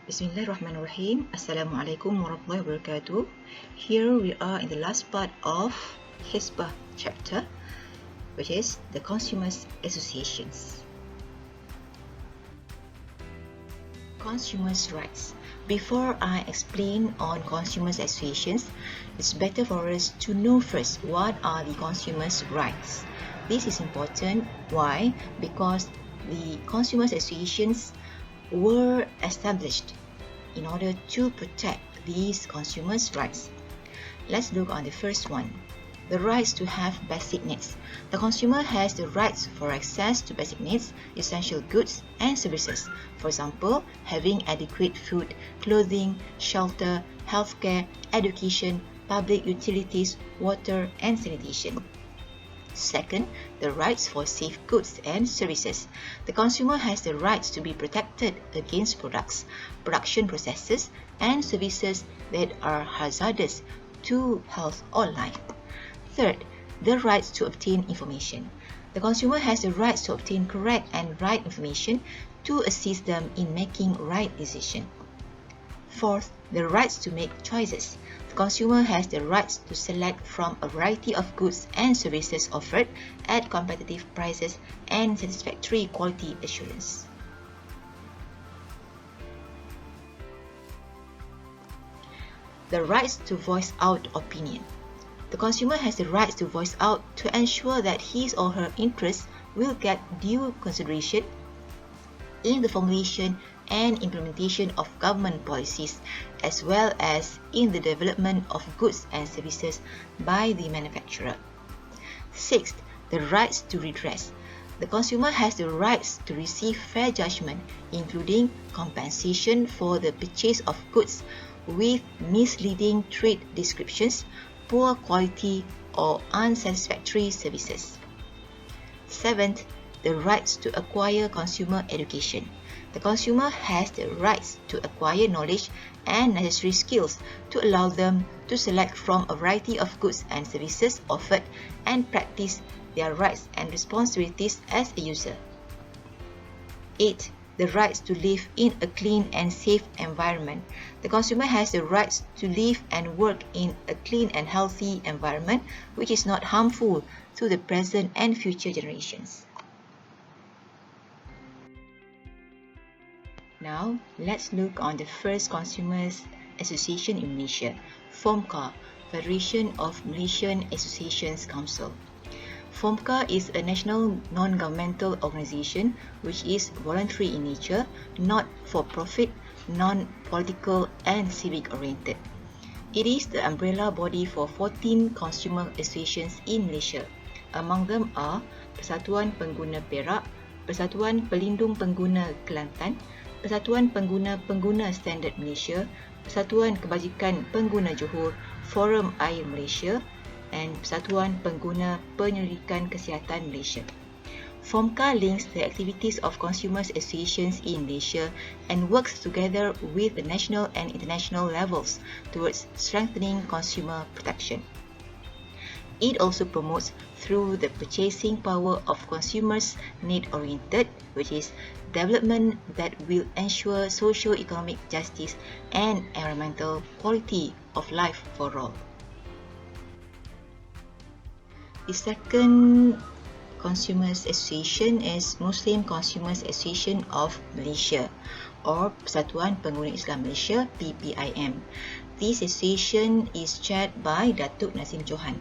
Bismillahirrahmanirrahim. Assalamualaikum warahmatullahi wabarakatuh. Here we are in the last part of Hisbah chapter, which is the Consumers Associations. Consumers' rights. Before I explain on consumers' associations, it's better for us to know first what are the consumers' rights. This is important. Why? Because the consumers' associations were established in order to protect these consumers' rights. Let's look on the first one. The rights to have basic needs. The consumer has the rights for access to basic needs, essential goods and services. For example, having adequate food, clothing, shelter, healthcare, education, public utilities, water and sanitation. Second, the rights for safe goods and services. The consumer has the rights to be protected against products, production processes, and services that are hazardous to health or life. Third, the rights to obtain information. The consumer has the rights to obtain correct and right information to assist them in making right decisions. Fourth, the rights to make choices. The consumer has the rights to select from a variety of goods and services offered at competitive prices and satisfactory quality assurance. The rights to voice out opinion. The consumer has the rights to voice out to ensure that his or her interests will get due consideration in the formulation and implementation of government policies, as well as in the development of goods and services by the manufacturer. Sixth, the rights to redress. The consumer has the rights to receive fair judgment, including compensation for the purchase of goods with misleading trade descriptions, poor quality, or unsatisfactory services. Seventh, the rights to acquire consumer education. The consumer has the rights to acquire knowledge and necessary skills to allow them to select from a variety of goods and services offered and practice their rights and responsibilities as a user. 8. The rights to live in a clean and safe environment. The consumer has the rights to live and work in a clean and healthy environment which is not harmful to the present and future generations. Now, let's look on the first Consumers Association in Malaysia, FOMCA, Federation of Malaysian Associations Council. FOMCA is a national non-governmental organisation which is voluntary in nature, not for profit, non-political and civic oriented. It is the umbrella body for 14 consumer associations in Malaysia. Among them are Persatuan Pengguna Perak, Persatuan Pelindung Pengguna Kelantan, Persatuan Pengguna Standard Malaysia, Persatuan Kebajikan Pengguna Johor, Forum Air Malaysia and Persatuan Pengguna Penyelidikan Kesihatan Malaysia. FOMCA links the activities of consumers associations in Malaysia and works together with the national and international levels towards strengthening consumer protection. It also promotes through the purchasing power of consumers need-oriented, which is development that will ensure socio-economic justice and environmental quality of life for all. The second Consumers Association is Muslim Consumers Association of Malaysia or Persatuan Pengguna Islam Malaysia PPIM. This association is chaired by Datuk Nazim Johan.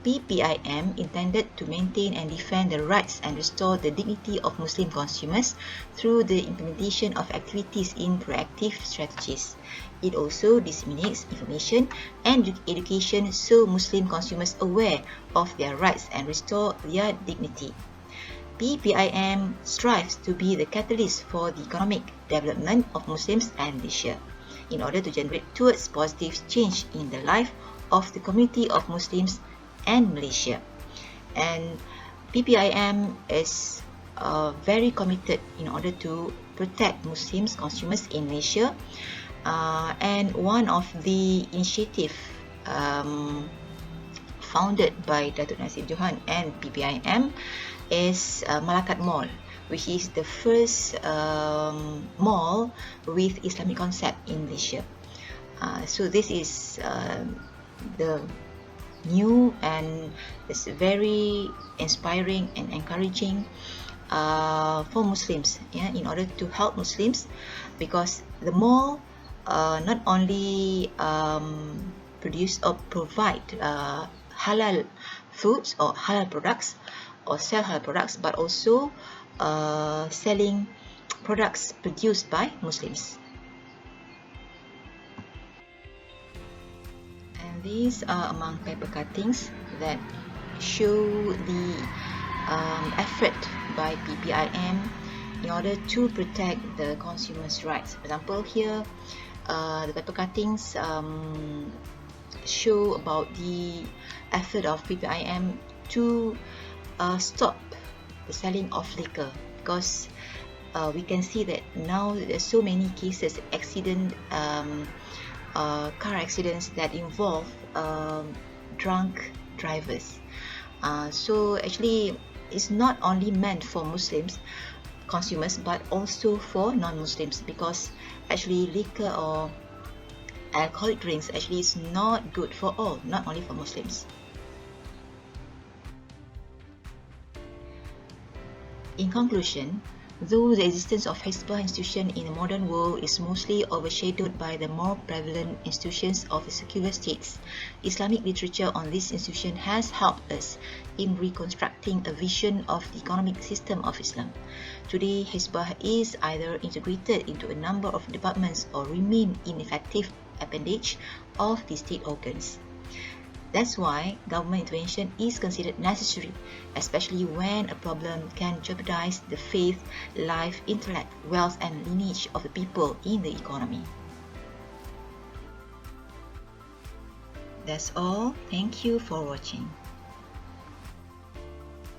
PPIM intended to maintain and defend the rights and restore the dignity of Muslim consumers through the implementation of activities in proactive strategies. It also disseminates information and education so Muslim consumers aware of their rights and restore their dignity. PPIM strives to be the catalyst for the economic development of Muslims and Malaysia in order to generate towards positive change in the life of the community of Muslims and Malaysia. And PPIM is very committed in order to protect Muslims consumers in Malaysia. And one of the initiative founded by Datuk Nazim Johan and PPIM is Malakat Mall, which is the first mall with Islamic concept in Malaysia. So this is the new, and it's very inspiring and encouraging for Muslims, yeah, in order to help Muslims, because the mall not only produce or provide halal foods or halal products or sell halal products, but also selling products produced by Muslims. And these are among paper cuttings that show the effort by PPIM in order to protect the consumers' rights. For example, here the paper cuttings show about the effort of PPIM to stop the selling of liquor, because we can see that now there's so many cases, car accidents that involve drunk drivers. So actually it's not only meant for Muslims consumers, but also for non-Muslims, because actually liquor or alcoholic drinks actually is not good for all, not only for Muslims. In conclusion, though the existence of Hizbah institution in the modern world is mostly overshadowed by the more prevalent institutions of the secular states, Islamic literature on this institution has helped us in reconstructing a vision of the economic system of Islam. Today, Hizbah is either integrated into a number of departments or remain ineffective appendage of the state organs. That's why government intervention is considered necessary, especially when a problem can jeopardize the faith, life, intellect, wealth, and lineage of the people in the economy. That's all. Thank you for watching.